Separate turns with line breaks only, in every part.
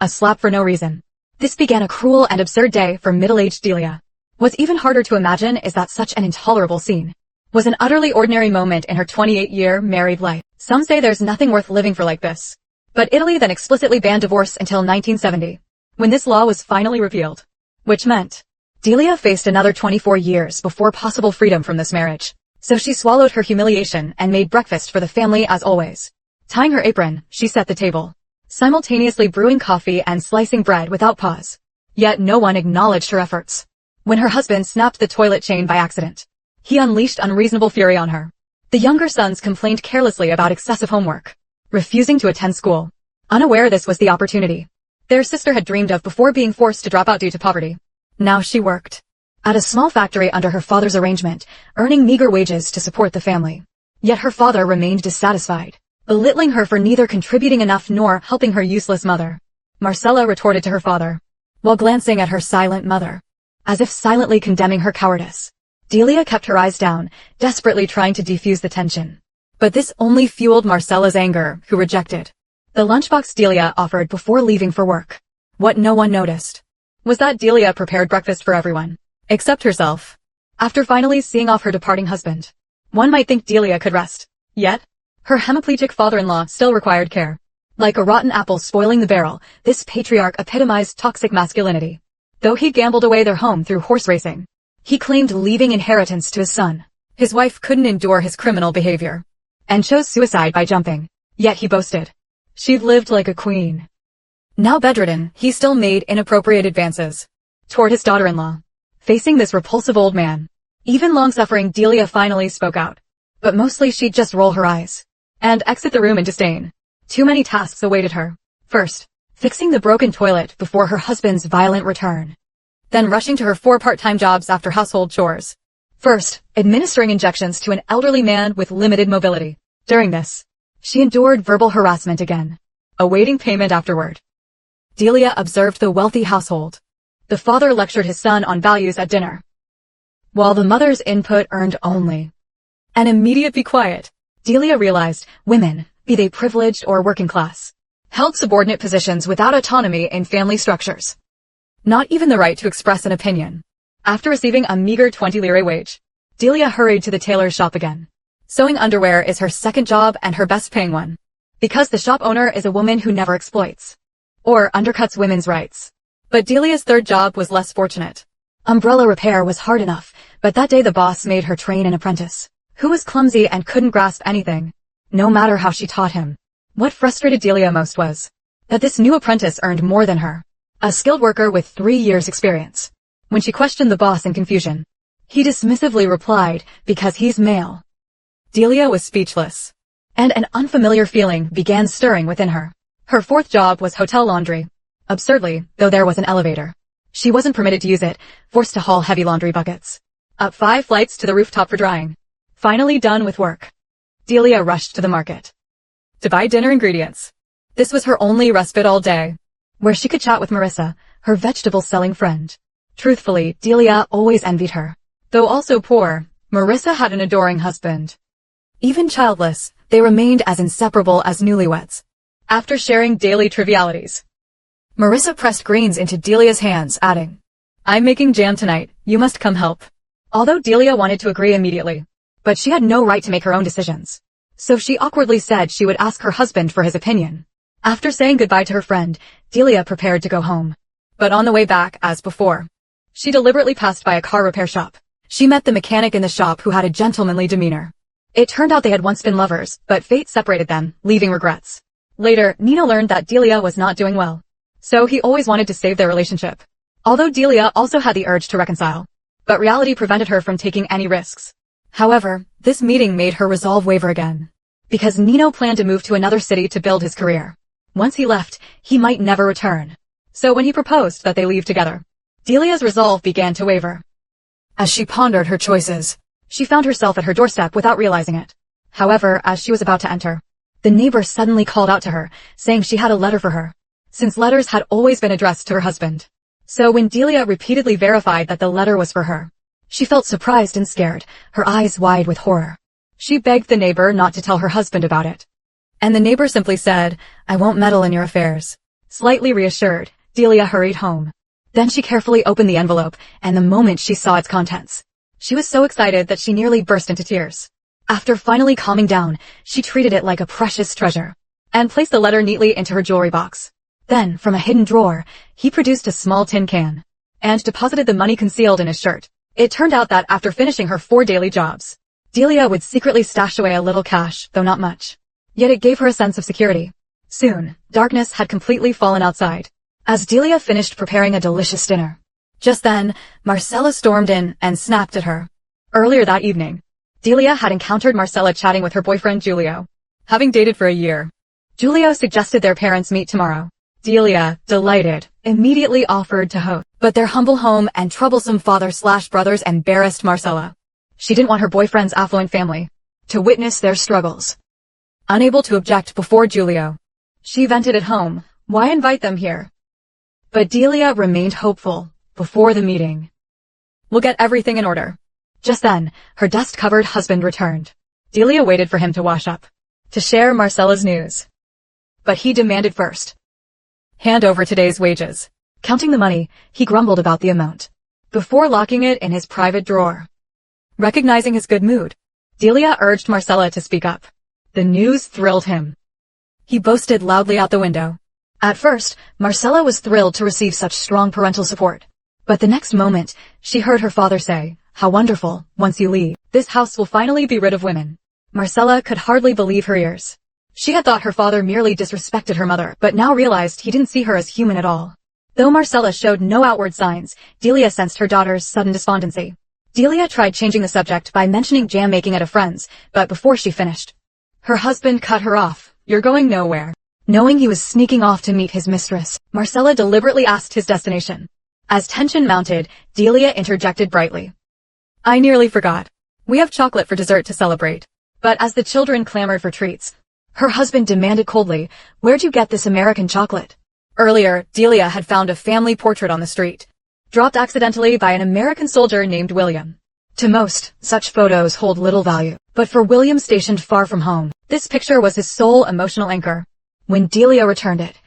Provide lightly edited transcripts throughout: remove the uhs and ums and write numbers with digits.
a slap for no reason. This began a cruel and absurd day for middle-aged Delia. What's even harder to imagine is that such an intolerable scene was an utterly ordinary moment in her 28-year married life. Some say there's nothing worth living for like this. But Italy then explicitly banned divorce until 1970, when this law was finally repealed. Which meant Delia faced another 24 years before possible freedom from this marriage. So she swallowed her humiliation and made breakfast for the family as always. Tying her apron, she set the table, simultaneously brewing coffee and slicing bread without pause. Yet no one acknowledged her efforts. When her husband snapped the toilet chain by accident, he unleashed unreasonable fury on her. The younger sons complained carelessly about excessive homework, refusing to attend school, unaware this was the opportunity their sister had dreamed of before being forced to drop out due to poverty. Now she worked at a small factory under her father's arrangement, earning meager wages to support the family. Yet her father remained dissatisfied, belittling her for neither contributing enough nor helping her useless mother. Marcella retorted to her father, while glancing at her silent mother, as if silently condemning her cowardice. Delia kept her eyes down, desperately trying to defuse the tension. But this only fueled Marcella's anger, who rejected the lunchbox Delia offered before leaving for work. What no one noticed was that Delia prepared breakfast for everyone, except herself. After finally seeing off her departing husband, one might think Delia could rest. Yet, her hemiplegic father-in-law still required care. Like a rotten apple spoiling the barrel, this patriarch epitomized toxic masculinity. Though he gambled away their home through horse racing, he claimed leaving inheritance to his son. His wife couldn't endure his criminal behavior and chose suicide by jumping. Yet he boasted she'd lived like a queen. Now bedridden, he still made inappropriate advances toward his daughter-in-law. Facing this repulsive old man, even long-suffering Delia finally spoke out. But mostly she'd just roll her eyes and exit the room in disdain. Too many tasks awaited her. First, fixing the broken toilet before her husband's violent return. Then rushing to her 4 part-time jobs after household chores. First, administering injections to an elderly man with limited mobility. During this, she endured verbal harassment again, awaiting payment afterward. Delia observed the wealthy household. The father lectured his son on values at dinner, while the mother's input earned only an immediate be quiet. Delia realized women, be they privileged or working class, held subordinate positions without autonomy in family structures. Not even the right to express an opinion. After receiving a meager 20 lire wage, Delia hurried to the tailor's shop again. Sewing underwear is her second job and her best-paying one, because the shop owner is a woman who never exploits or undercuts women's rights. But Delia's third job was less fortunate. Umbrella repair was hard enough, but that day the boss made her train an apprentice, who was clumsy and couldn't grasp anything, no matter how she taught him. What frustrated Delia most was that this new apprentice earned more than her, a skilled worker with 3 years' experience. When she questioned the boss in confusion, he dismissively replied, because he's male. Delia was speechless, and an unfamiliar feeling began stirring within her. Her fourth job was hotel laundry. Absurdly, though there was an elevator, she wasn't permitted to use it, forced to haul heavy laundry buckets up 5 flights to the rooftop for drying. Finally done with work, Delia rushed to the market to buy dinner ingredients. This was her only respite all day, where she could chat with Marissa, her vegetable-selling friend. Truthfully, Delia always envied her. Though also poor, Marissa had an adoring husband. Even childless, they remained as inseparable as newlyweds. After sharing daily trivialities, Marissa pressed greens into Delia's hands, adding, "I'm making jam tonight, you must come help." Although Delia wanted to agree immediately, but she had no right to make her own decisions. So she awkwardly said she would ask her husband for his opinion. After saying goodbye to her friend, Delia prepared to go home. But on the way back, as before, she deliberately passed by a car repair shop. She met the mechanic in the shop who had a gentlemanly demeanor. It turned out they had once been lovers, but fate separated them, leaving regrets. Later, Nino learned that Delia was not doing well, so he always wanted to save their relationship. Although Delia also had the urge to reconcile, but reality prevented her from taking any risks. However, this meeting made her resolve waver again, because Nino planned to move to another city to build his career. Once he left, he might never return. So when he proposed that they leave together, Delia's resolve began to waver. As she pondered her choices, she found herself at her doorstep without realizing it. However, as she was about to enter, the neighbor suddenly called out to her, saying she had a letter for her, since letters had always been addressed to her husband. So when Delia repeatedly verified that the letter was for her, she felt surprised and scared, her eyes wide with horror. She begged the neighbor not to tell her husband about it. And the neighbor simply said, "I won't meddle in your affairs." Slightly reassured, Delia hurried home. Then she carefully opened the envelope, and the moment she saw its contents, she was so excited that she nearly burst into tears. After finally calming down, she treated it like a precious treasure, and placed the letter neatly into her jewelry box. Then, from a hidden drawer, he produced a small tin can, and deposited the money concealed in his shirt. It turned out that after finishing her 4 daily jobs, Delia would secretly stash away a little cash, though not much. Yet it gave her a sense of security. Soon, darkness had completely fallen outside, as Delia finished preparing a delicious dinner. Just then, Marcella stormed in and snapped at her. Earlier that evening, Delia had encountered Marcella chatting with her boyfriend Giulio. Having dated for a year, Giulio suggested their parents meet tomorrow. Delia, delighted, immediately offered to host. But their humble home and troublesome father/brothers embarrassed Marcella. She didn't want her boyfriend's affluent family to witness their struggles. Unable to object before Giulio, she vented at home, "Why invite them here?" But Delia remained hopeful. Before the meeting, "We'll get everything in order." Just then, her dust-covered husband returned. Delia waited for him to wash up, to share Marcella's news. But he demanded first, "Hand over today's wages." Counting the money, he grumbled about the amount, before locking it in his private drawer. Recognizing his good mood, Delia urged Marcella to speak up. The news thrilled him. He boasted loudly out the window. At first, Marcella was thrilled to receive such strong parental support. But the next moment, she heard her father say, "How wonderful, once you leave, this house will finally be rid of women." Marcella could hardly believe her ears. She had thought her father merely disrespected her mother, but now realized he didn't see her as human at all. Though Marcella showed no outward signs, Delia sensed her daughter's sudden despondency. Delia tried changing the subject by mentioning jam making at a friend's, but before she finished, her husband cut her off. "You're going nowhere." Knowing he was sneaking off to meet his mistress, Marcella deliberately asked his destination. As tension mounted, Delia interjected brightly, "I nearly forgot. We have chocolate for dessert to celebrate." But as the children clamored for treats, her husband demanded coldly, "Where'd you get this American chocolate?" Earlier, Delia had found a family portrait on the street, dropped accidentally by an American soldier named William. To most, such photos hold little value, but for William stationed far from home, this picture was his sole emotional anchor. When Delia returned it,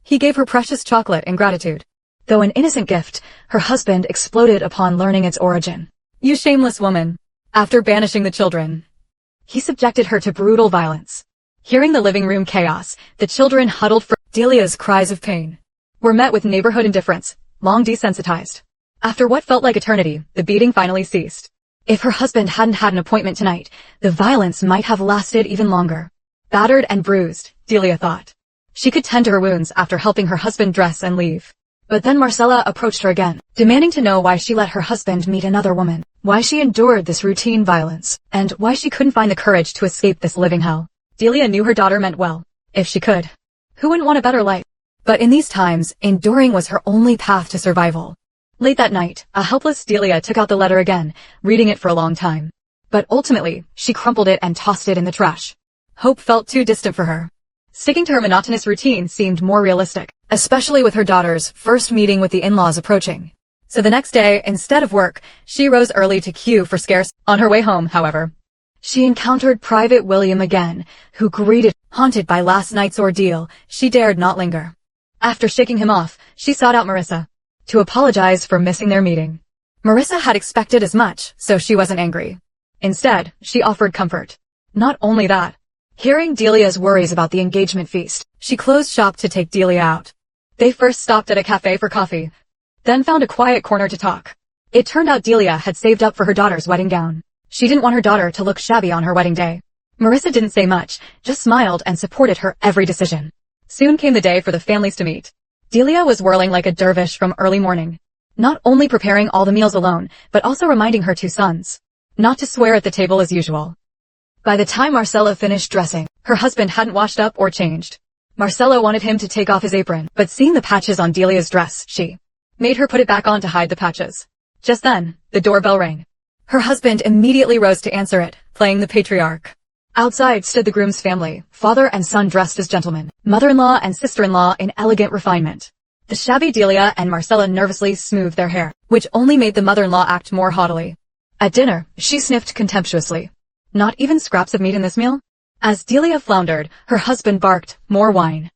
he gave her precious chocolate in gratitude. Though an innocent gift, her husband exploded upon learning its origin. "You shameless woman." After banishing the children, he subjected her to brutal violence. Hearing the living room chaos, the children huddled for Delia's cries of pain were met with neighborhood indifference, long desensitized. After what felt like eternity, the beating finally ceased. If her husband hadn't had an appointment tonight, the violence might have lasted even longer. Battered and bruised, Delia thought. She could tend to her wounds after helping her husband dress and leave. But then Marcella approached her again, demanding to know why she let her husband meet another woman, why she endured this routine violence, and why she couldn't find the courage to escape this living hell. Delia knew her daughter meant well. If she could, who wouldn't want a better life? But in these times, enduring was her only path to survival. Late that night, a helpless Delia took out the letter again, reading it for a long time. But ultimately, she crumpled it and tossed it in the trash. Hope felt too distant for her. Sticking to her monotonous routine seemed more realistic, especially with her daughter's first meeting with the in-laws approaching. So the next day, instead of work, she rose early to queue for scarce. On her way home, however, she encountered Private William again, who greeted. Haunted by last night's ordeal, she dared not linger. After shaking him off, she sought out Marissa to apologize for missing their meeting. Marissa had expected as much, so she wasn't angry. Instead, she offered comfort. Not only that, hearing Delia's worries about the engagement feast, she closed shop to take Delia out. They first stopped at a cafe for coffee, then found a quiet corner to talk. It turned out Delia had saved up for her daughter's wedding gown. She didn't want her daughter to look shabby on her wedding day. Marissa didn't say much, just smiled and supported her every decision. Soon came the day for the families to meet. Delia was whirling like a dervish from early morning, not only preparing all the meals alone, but also reminding her 2 sons not to swear at the table as usual. By the time Marcella finished dressing, her husband hadn't washed up or changed. Marcella wanted him to take off his apron, but seeing the patches on Delia's dress, she made her put it back on to hide the patches. Just then, the doorbell rang. Her husband immediately rose to answer it, playing the patriarch. Outside stood the groom's family, father and son dressed as gentlemen, mother-in-law and sister-in-law in elegant refinement. The shabby Delia and Marcella nervously smoothed their hair, which only made the mother-in-law act more haughtily. At dinner, she sniffed contemptuously. "Not even scraps of meat in this meal?" As Delia floundered, her husband barked, "More wine."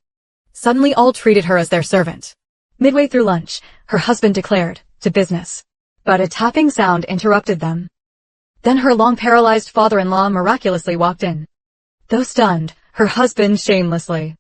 Suddenly all treated her as their servant. Midway through lunch, her husband declared, "To business." But a tapping sound interrupted them. Then her long-paralyzed father-in-law miraculously walked in. Though stunned, her husband shamelessly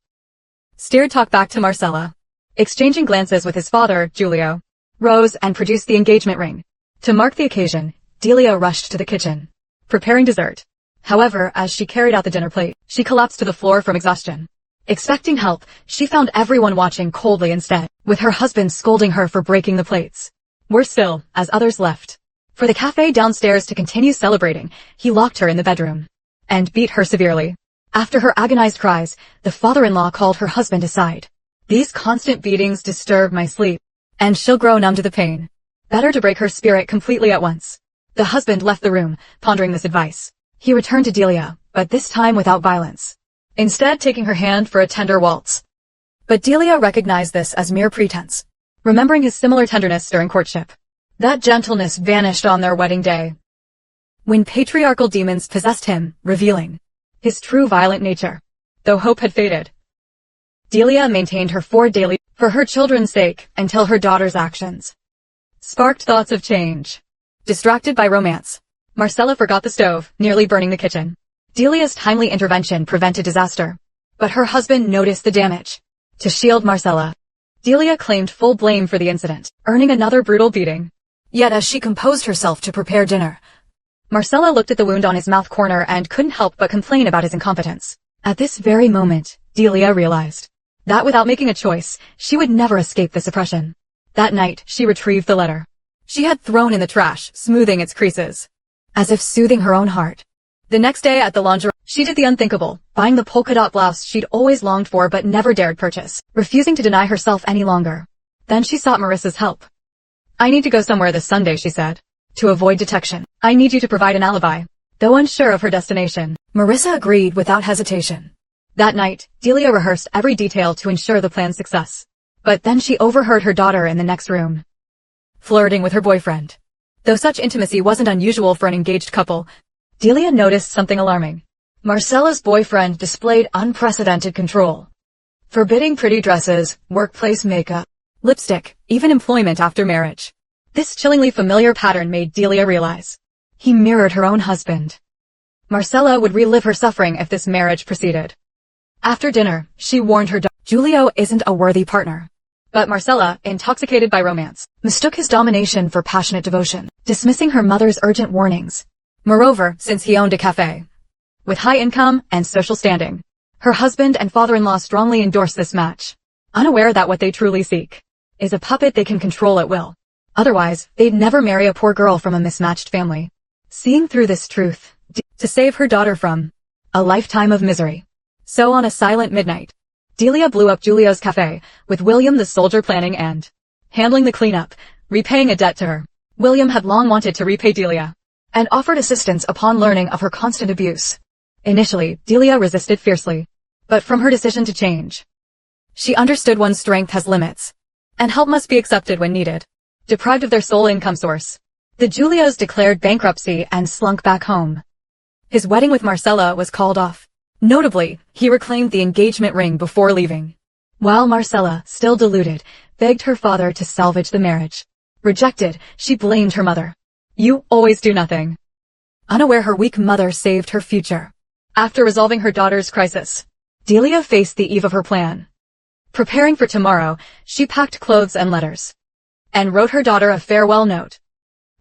steered talk back to Marcella. Exchanging glances with his father, Giulio rose and produced the engagement ring. To mark the occasion, Delia rushed to the kitchen, preparing dessert. However, as she carried out the dinner plate, she collapsed to the floor from exhaustion. Expecting help, she found everyone watching coldly instead, with her husband scolding her for breaking the plates. Worse still, as others left for the cafe downstairs to continue celebrating, he locked her in the bedroom and beat her severely. After her agonized cries, the father-in-law called her husband aside. "These constant beatings disturb my sleep, and she'll grow numb to the pain. Better to break her spirit completely at once." The husband left the room, pondering this advice. He returned to Delia, but this time without violence, instead taking her hand for a tender waltz. But Delia recognized this as mere pretense, remembering his similar tenderness during courtship. That gentleness vanished on their wedding day, when patriarchal demons possessed him, revealing his true violent nature. Though hope had faded, Delia maintained her fort daily for her children's sake until her daughter's actions sparked thoughts of change. Distracted by romance, Marcella forgot the stove, nearly burning the kitchen. Delia's timely intervention prevented disaster, but her husband noticed the damage. To shield Marcella, Delia claimed full blame for the incident, earning another brutal beating. Yet as she composed herself to prepare dinner, Marcella looked at the wound on his mouth corner and couldn't help but complain about his incompetence. At this very moment, Delia realized that without making a choice, she would never escape this oppression. That night, she retrieved the letter she had thrown in the trash, smoothing its creases, as if soothing her own heart. The next day at the lingerie, she did the unthinkable, buying the polka dot blouse she'd always longed for but never dared purchase, refusing to deny herself any longer. Then she sought Marissa's help. "I need to go somewhere this Sunday," she said. "To avoid detection, I need you to provide an alibi." Though unsure of her destination, Marissa agreed without hesitation. That night, Delia rehearsed every detail to ensure the plan's success. But then she overheard her daughter in the next room flirting with her boyfriend. Though such intimacy wasn't unusual for an engaged couple, Delia noticed something alarming. Marcella's boyfriend displayed unprecedented control, forbidding pretty dresses, workplace makeup, lipstick, even employment after marriage. This chillingly familiar pattern made Delia realize he mirrored her own husband. Marcella would relive her suffering if this marriage proceeded. After dinner, she warned her daughter, "Giulio isn't a worthy partner." But Marcella, intoxicated by romance, mistook his domination for passionate devotion, dismissing her mother's urgent warnings. Moreover, since he owned a cafe with high income and social standing, her husband and father-in-law strongly endorsed this match, unaware that what they truly seek is a puppet they can control at will. Otherwise, they'd never marry a poor girl from a mismatched family. Seeing through this truth, to save her daughter from a lifetime of misery. So on a silent midnight, Delia blew up Giulio's cafe, with William the soldier planning and handling the cleanup, repaying a debt to her. William had long wanted to repay Delia, and offered assistance upon learning of her constant abuse. Initially, Delia resisted fiercely, but from her decision to change, she understood one's strength has limits, and help must be accepted when needed. Deprived of their sole income source, the Giulios declared bankruptcy and slunk back home. His wedding with Marcella was called off. Notably, he reclaimed the engagement ring before leaving, while Marcella, still deluded, begged her father to salvage the marriage. Rejected, she blamed her mother. "You always do nothing." Unaware her weak mother saved her future. After resolving her daughter's crisis, Delia faced the eve of her plan. Preparing for tomorrow, she packed clothes and letters, and wrote her daughter a farewell note.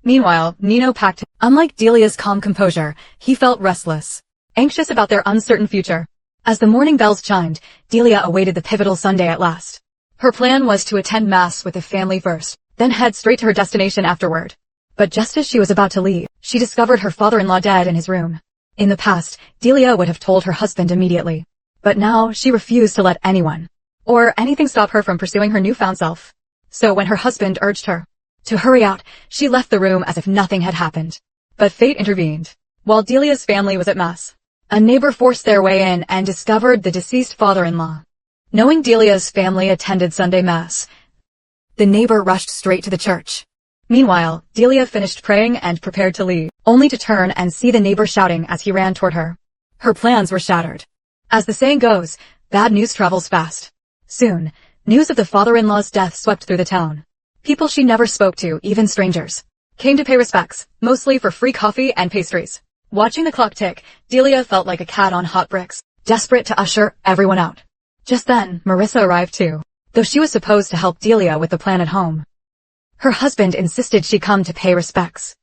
Meanwhile, Nino packed. Unlike Delia's calm composure, he felt restless, anxious about their uncertain future. As the morning bells chimed, Delia awaited the pivotal Sunday at last. Her plan was to attend Mass with the family first, then head straight to her destination afterward. But just as she was about to leave, she discovered her father-in-law dead in his room. In the past, Delia would have told her husband immediately. But now, she refused to let anyone or anything stop her from pursuing her newfound self. So when her husband urged her to hurry out, she left the room as if nothing had happened. But fate intervened. While Delia's family was at Mass, a neighbor forced their way in and discovered the deceased father-in-law. Knowing Delia's family attended Sunday Mass, the neighbor rushed straight to the church. Meanwhile, Delia finished praying and prepared to leave, only to turn and see the neighbor shouting as he ran toward her. Her plans were shattered. As the saying goes, bad news travels fast. Soon, news of the father-in-law's death swept through the town. People she never spoke to, even strangers, came to pay respects, mostly for free coffee and pastries. Watching the clock tick, Delia felt like a cat on hot bricks, desperate to usher everyone out. Just then, Marissa arrived too, though she was supposed to help Delia with the plan at home. Her husband insisted she come to pay respects.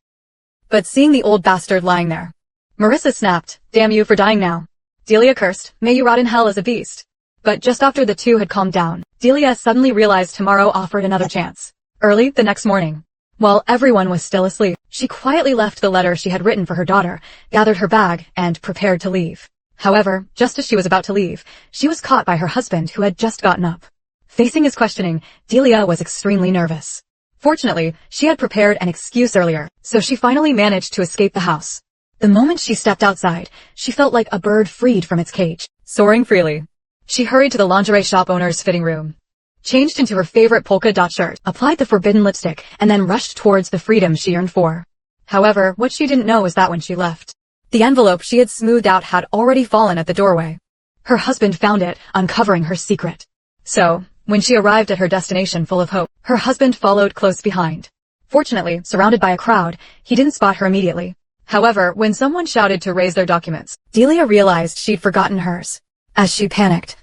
But seeing the old bastard lying there, Marissa snapped, "Damn you for dying now." Delia cursed, "May you rot in hell as a beast." But just after the two had calmed down, Delia suddenly realized tomorrow offered another chance. Early the next morning, while everyone was still asleep, she quietly left the letter she had written for her daughter, gathered her bag, and prepared to leave. However, just as she was about to leave, she was caught by her husband who had just gotten up. Facing his questioning, Delia was extremely nervous. Fortunately, she had prepared an excuse earlier, so she finally managed to escape the house. The moment she stepped outside, she felt like a bird freed from its cage, soaring freely. She hurried to the lingerie shop owner's fitting room, changed into her favorite polka dot shirt, applied the forbidden lipstick, and then rushed towards the freedom she yearned for. However, what she didn't know was that when she left, the envelope she had smoothed out had already fallen at the doorway. Her husband found it, uncovering her secret. So, when she arrived at her destination full of hope, her husband followed close behind. Fortunately, surrounded by a crowd, he didn't spot her immediately. However, when someone shouted to raise their documents, Delia realized she'd forgotten hers. As she panicked,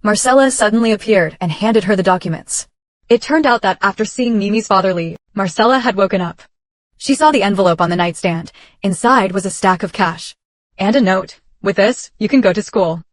Marcella suddenly appeared and handed her the documents. It turned out that after seeing Mimi's father leave, Marcella had woken up. She saw the envelope on the nightstand. Inside was a stack of cash. And a note. "With this, you can go to school."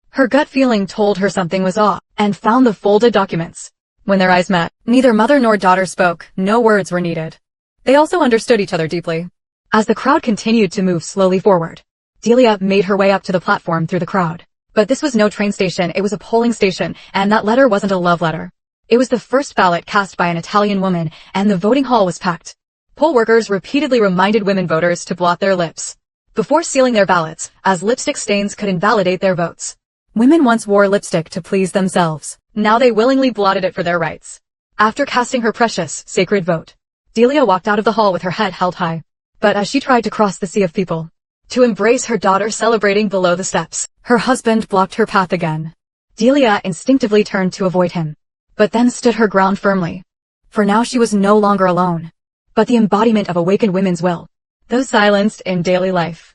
Her gut feeling told her something was off, and found the folded documents. When their eyes met, neither mother nor daughter spoke, no words were needed. They also understood each other deeply. As the crowd continued to move slowly forward, Delia made her way up to the platform through the crowd. But this was no train station, it was a polling station, and that letter wasn't a love letter. It was the first ballot cast by an Italian woman, and the voting hall was packed. Poll workers repeatedly reminded women voters to blot their lips before sealing their ballots, as lipstick stains could invalidate their votes. Women once wore lipstick to please themselves. Now they willingly blotted it for their rights. After casting her precious, sacred vote, Delia walked out of the hall with her head held high. But as she tried to cross the sea of people, to embrace her daughter celebrating below the steps, her husband blocked her path again. Delia instinctively turned to avoid him, but then stood her ground firmly. For now she was no longer alone, but the embodiment of awakened women's will, though silenced in daily life.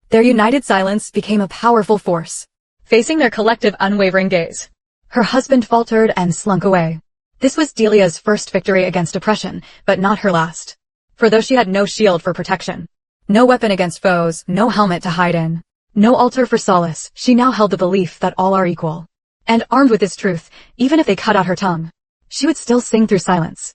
Their united silence became a powerful force. Facing their collective unwavering gaze, her husband faltered and slunk away. This was Delia's first victory against oppression, but not her last. For though she had no shield for protection, no weapon against foes, no helmet to hide in, no altar for solace, she now held the belief that all are equal. And armed with this truth, even if they cut out her tongue, she would still sing through silence.